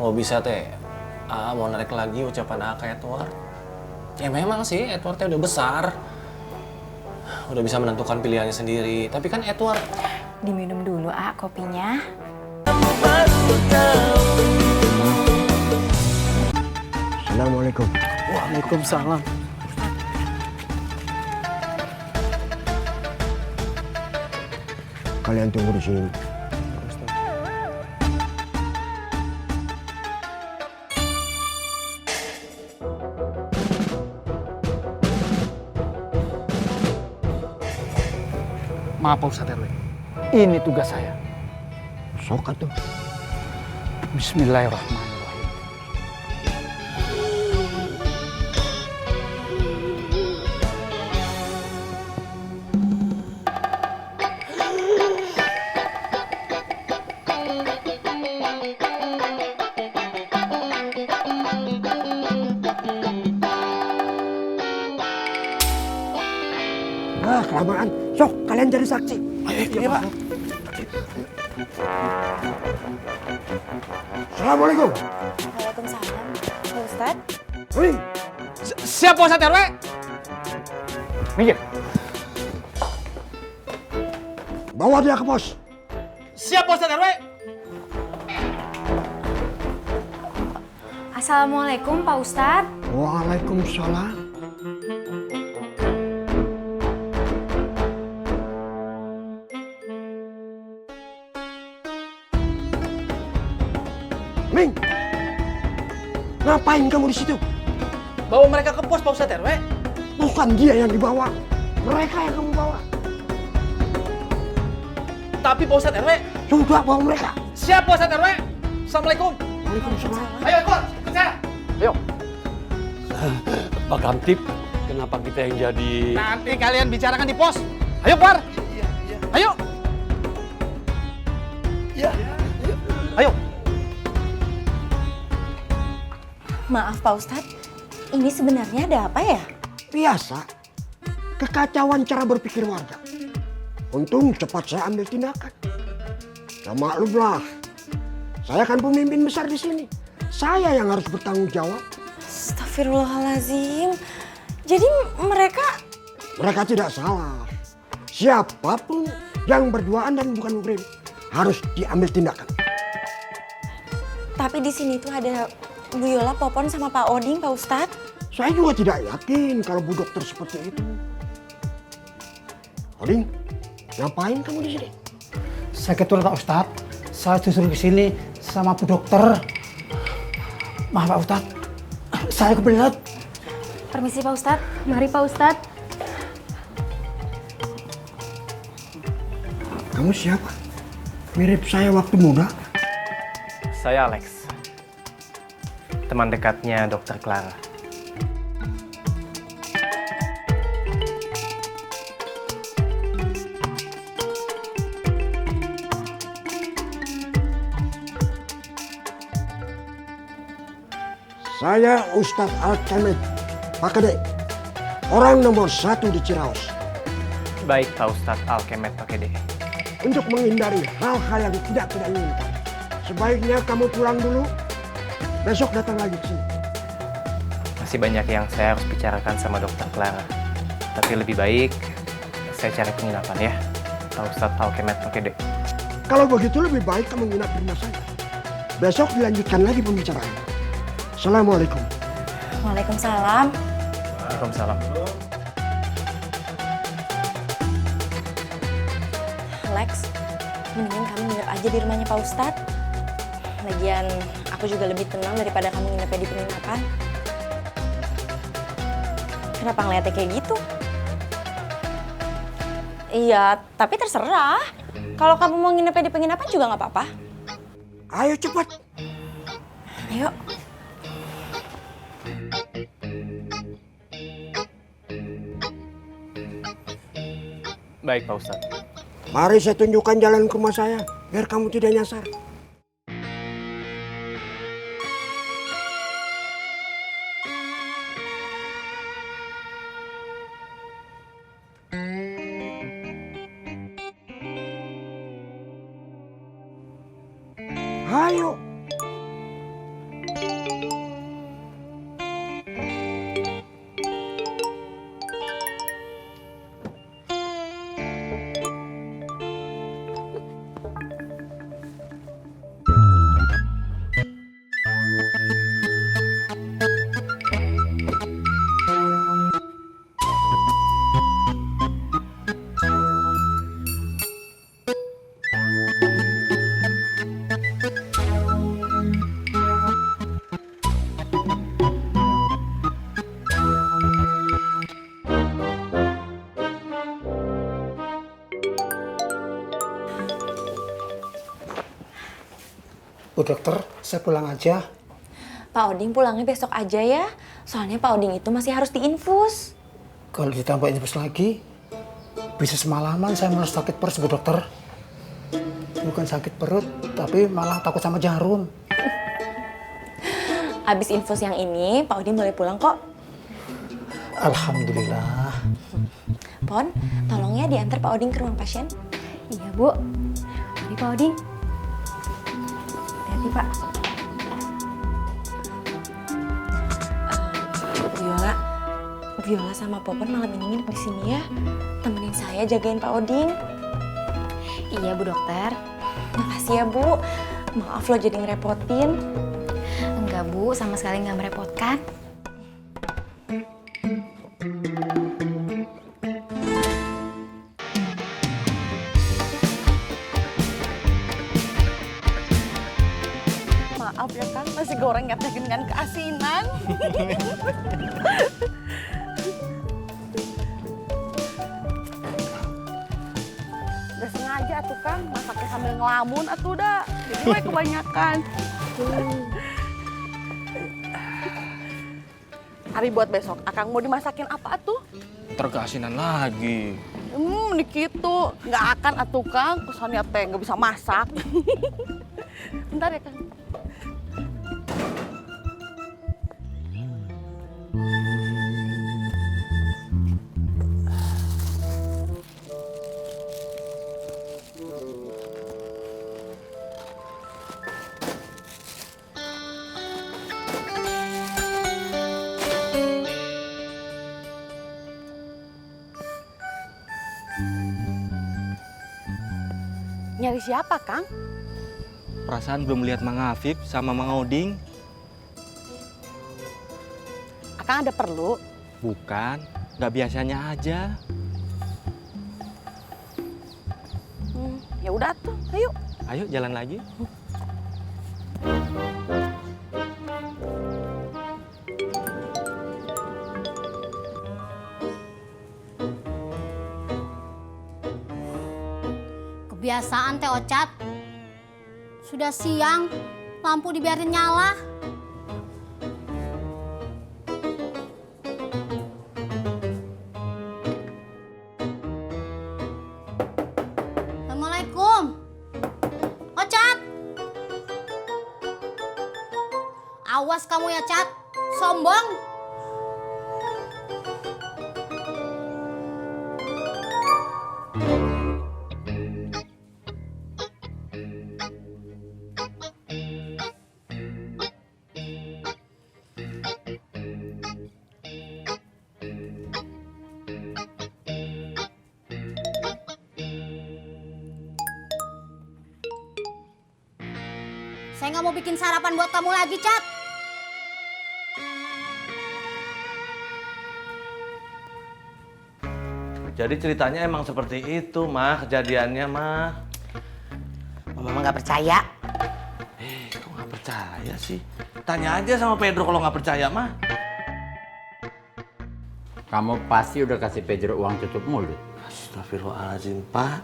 Mau bisa teh, mau narik lagi ucapan ke Edward. Ya memang sih, Edwardnya udah besar. Udah bisa menentukan pilihannya sendiri. Tapi kan Edward... Diminum dulu, kopinya. Assalamualaikum. Waalaikumsalam. Kalian tunggu di sini. Maaf Pak Ustadz RW. Ini tugas saya. Sok atuh. Bismillahirrahmanirrahim. Kelamaan. Sok, kalian jadi saksi. Iya Pak. Assalamualaikum. Waalaikumsalam. Pak Ustadz. Hei, Siap Pak Ustadz RW. Minggir. bawa dia ke pos. Siap Pak Ustadz RW. Assalamualaikum Pak Ustadz. Waalaikumsalam. Ming, ngapain kamu di situ? Bawa mereka ke pos Pak Ustadz RW. Bukan dia yang dibawa, mereka yang kamu bawa. Tapi Pak Ustadz RW. Sudah bawa mereka. Siap Pak Ustadz RW. Assalamualaikum. Waalaikumsalam. Ayo ikut saya. Ayo. Pak Kamtip, kenapa kita yang jadi... Nanti kalian bicarakan di pos. Ayo Par. Ayo. Ayo. Maaf Pak Ustadz, ini sebenarnya ada apa ya? Biasa, kekacauan cara berpikir warga. Untung cepat saya ambil tindakan. Ya maklumlah, saya kan pemimpin besar di sini. Saya yang harus bertanggung jawab. Astagfirullahaladzim. Jadi mereka... Mereka tidak salah. Siapapun yang berduaan dan bukan muhrim harus diambil tindakan. Tapi di sini tuh ada Bu Yola, Popon, sama Pak Oding, Pak Ustadz. Saya juga tidak yakin kalau Bu Dokter seperti itu. Oding, ngapain kamu di sini? Saya ketua Pak Ustadz. Saya disuruh ke sini sama Bu Dokter. Maaf Pak Ustadz, saya kebelet. Permisi Pak Ustadz. Mari Pak Ustadz. Kamu siapa? Mirip saya waktu muda. Saya Alex. Teman dekatnya Dokter Clara. Saya Ustadz Al-Kemet, Pak Kede, orang nomor 1 di Ciraos. Baik Pak Ustadz Al-Kemet Pak Kede. Untuk menghindari hal-hal yang tidak kita inginkan, sebaiknya kamu pulang dulu. Besok datang lagi ke sini. Masih banyak yang saya harus bicarakan sama Dokter Clara. Tapi lebih baik saya cari penginapan ya, Pak Ustadz Al-Kemet Pak Kede. Kalau begitu lebih baik kamu nginap di rumah saya. Besok dilanjutkan lagi pembicaraan. Assalamualaikum. Waalaikumsalam. Waalaikumsalam. Lex, mendingan kamu nginep aja di rumahnya Pak Ustadz. Lagian aku juga lebih tenang daripada kamu nginepnya di penginapan. Kenapa ngeliatnya kayak gitu? Iya, tapi terserah. Kalau kamu mau nginepnya di penginapan juga nggak apa-apa. Ayo cepat. Ayo. Baik Pak Ustadz. Mari saya tunjukkan jalan ke rumah saya, biar kamu tidak nyasar. Ayo. Bu dokter, saya pulang aja. Pak Oding pulangnya besok aja ya. Soalnya Pak Oding itu masih harus diinfus. Kalau ditambah infus lagi, bisa semalaman saya malah sakit perut, Bu dokter. Bukan sakit perut, tapi malah takut sama jarum. Abis infus yang ini, Pak Oding boleh pulang kok. Alhamdulillah. Pon, tolong ya diantar Pak Oding ke ruang pasien. Iya, Bu. Mari, Pak Oding. Hati-hati, Pak. Viola sama Popon malam ini nginep di sini ya. Temenin saya jagain Pak Oding. Iya, Bu Dokter. Makasih ya, Bu. Maaf loh jadi ngerepotin. Enggak, Bu. Sama sekali nggak merepotkan. Maaf ya kan, nasi goreng nggak dengan keasinan. Udah sengaja tuh Kang, masaknya sambil ngelamun atuh dah. Jadi gue kebanyakan. Hari buat besok, Akang mau dimasakin apa atuh? Terkeasinan lagi. Dikit tuh. Nggak akan atuh Kang, kesannya teh nggak bisa masak. Bentar ya Kang. Nyari siapa, Kang? Perasaan belum lihat Mang Afif sama Mang Oding. Akang ada perlu? Bukan, nggak biasanya aja. Ya udah tuh, ayo. Ayo jalan lagi. Kebiasaan Teh Ocat. Sudah siang, lampu dibiarin nyala. Assalamualaikum. Ocat. Awas kamu ya, Cat. Sombong. Saya nggak mau bikin sarapan buat kamu lagi, Cat. Jadi ceritanya emang seperti itu, Mah, kejadiannya, Mah. Mama nggak percaya. Kok nggak percaya sih? Tanya aja sama Pedro kalau nggak percaya, Mah. Kamu pasti udah kasih Pedro uang tutup mulut. Astagfirullahaladzim, Pak.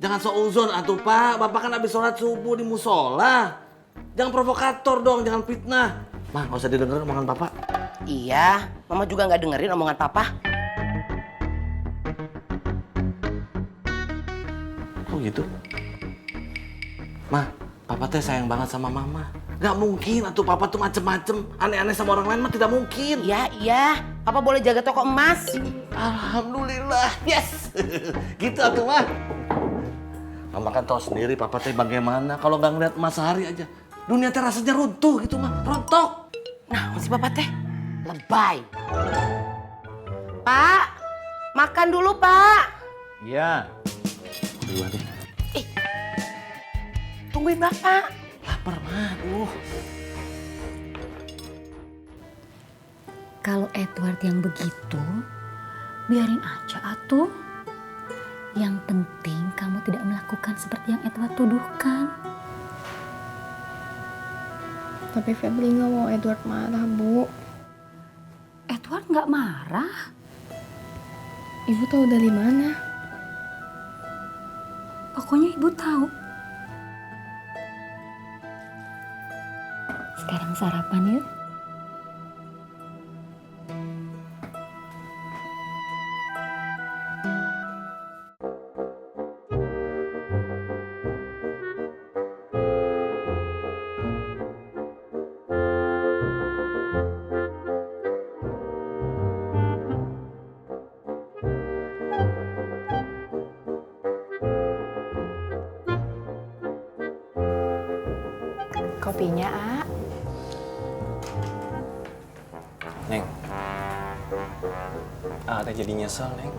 Jangan seuzon atuh, Pak. Bapak kan habis sholat subuh di musola. Jangan provokator dong, jangan fitnah. Mah, nggak usah didengerin omongan Bapak. Iya, Mama juga nggak dengerin omongan Papa. Kok gitu? Mah, Papa teh sayang banget sama Mama. Gak mungkin atuh Papa tuh macem-macem. Aneh-aneh sama orang lain mah tidak mungkin. Iya, Papa boleh jaga toko emas. Alhamdulillah, yes. Gitu atuh, Mah. Mama kan tahu sendiri Papa teh bagaimana kalau nggak ngeliat emas sehari aja. Dunia teh rasanya runtuh gitu, Mah. Rontok. Nah, masih Papa teh lebay. Pak, makan dulu, Pak. Iya. Duluan deh. Tungguin Bapak. Lapar, Mah. Kalau Edward yang begitu, biarin aja atuh. Yang penting kamu tidak melakukan seperti yang Edward tuduhkan. Tapi Febri nggak mau Edward marah, Bu. Edward nggak marah. Ibu tahu dari mana? Pokoknya ibu tahu. Sekarang sarapan yuk. Kopinya, A. Neng. Teh jadi nyesel, Neng.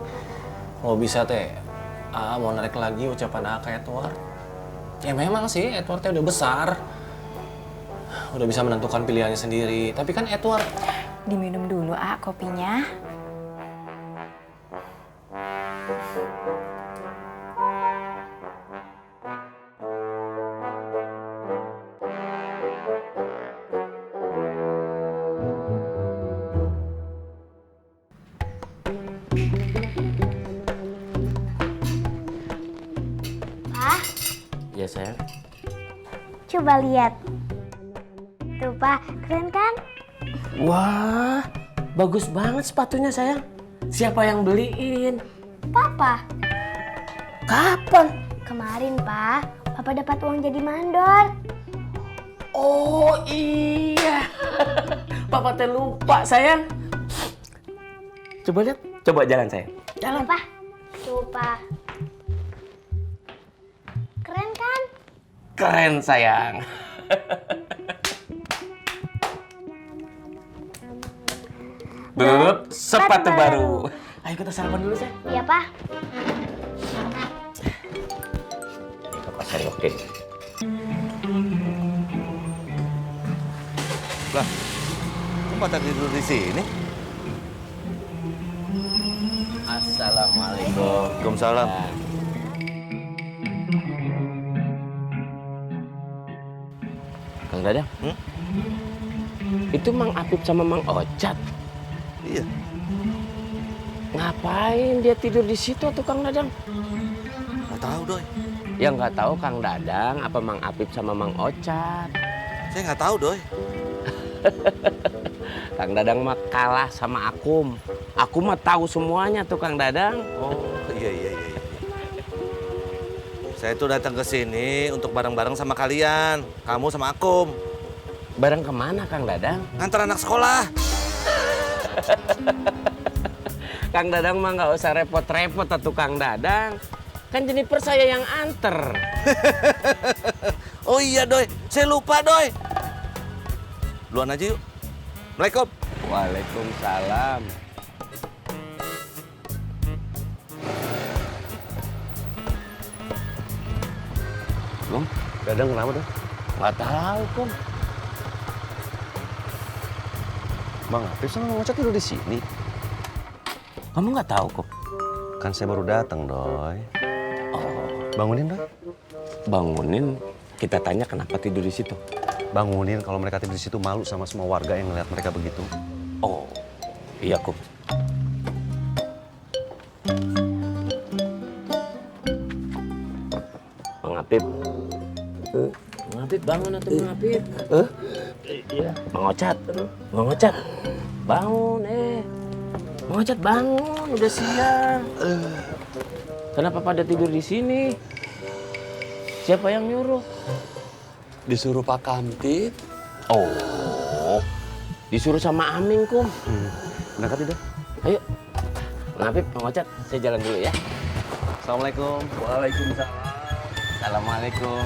Kalau bisa teh, mau narik lagi ucapan ke Edward. Ya memang sih, Edward teh udah besar. Udah bisa menentukan pilihannya sendiri. Tapi kan Edward... Diminum dulu, A, kopinya. Ya sayang. Coba lihat. Tuh, Pak. Keren kan? Wah, bagus banget sepatunya sayang. Siapa yang beliin? Papa. Kapan? Kemarin, Pak. Papa dapat uang jadi mandor. Oh iya. Papa teh lupa sayang. Coba lihat. Coba jalan sayang. Jalan. Pak. Tuh, Pak. Keren kan? Keren sayang. Beb, sepatu baru. Ayo kita sarapan dulu sayang. Iya, Pak. Papa sengokin. Lah, kok pada tidur di sini? Assalamualaikum. Waalaikumsalam. Kang Dadang, itu Mang Apip sama Mang Ocat. Iya. Ngapain dia tidur di situ tuh Kang Dadang? Nggak tahu doi. Ya nggak tahu Kang Dadang apa Mang Apip sama Mang Ocat. Saya nggak tahu doi. Kang Dadang mah kalah sama Akum. Aku mah tahu semuanya tuh Kang Dadang. Oh iya. Saya tuh datang ke sini untuk bareng-bareng sama kalian. Kamu sama Akum. Bareng kemana Kang Dadang? Ngantar anak sekolah. Kang Dadang mah nggak usah repot-repot tuh Kang Dadang. Kan Jennifer saya yang anter. Oh iya doi, saya lupa doi. Duluan aja yuk. Assalamualaikum. Waalaikumsalam. Kum, Dadang kenapa tuh? Nggak tahu, Kum. Bang Apip sama Mang Ocat tidur di sini. Kamu nggak tahu, Kum? Kan saya baru datang, Doi. Oh, Bangunin, Doi. bangunin. Kita tanya kenapa tidur di situ. Bangunin, kalau mereka tidur di situ malu sama semua warga yang ngeliat mereka begitu. Oh, iya, Kum. Mang Apip. Mang Apip bangun atuh Mang Apip. Iya. Mang Ocat. Mang Ocat. Bangun Mang Ocat bangun, udah siang. Kenapa pada tidur di sini? Siapa yang nyuruh? Disuruh Pak Kamtip. Oh. Disuruh sama Aming, Kum. Berangkat tidak? Ayo. Mang Apip, Mang Ocat, saya jalan dulu ya. Assalamualaikum. Waalaikumsalam. Assalamualaikum.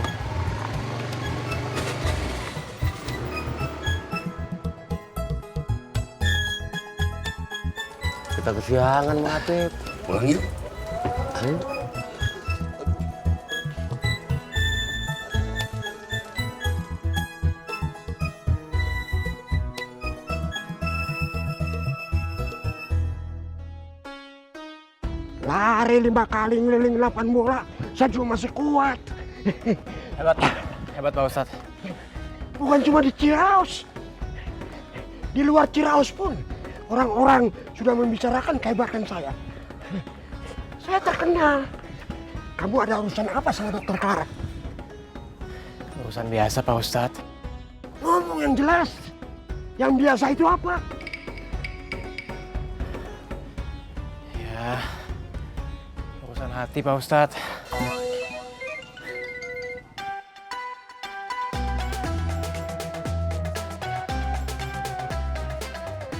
Kita kesiangan, Mang Apip. Pulang yuk. Ayo. Lari 5 kali ngeliling 8 bola, saya juga masih kuat. Hebat Pak Ustadz. Bukan cuma di Ciraos. Di luar Ciraos pun, orang-orang sudah membicarakan kehebatan saya. Saya terkenal. Kamu ada urusan apa sama Dokter Clara? Urusan biasa Pak Ustadz. Ngomong yang jelas. Yang biasa itu apa? Ya, urusan hati Pak Ustadz.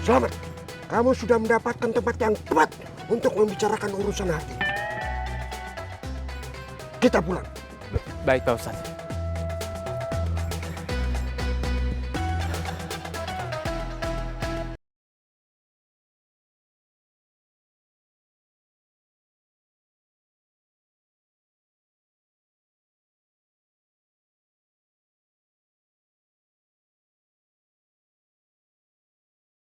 Selamat, kamu sudah mendapatkan tempat yang tepat untuk membicarakan urusan hati. Kita pulang. Baik Pak Ustadz.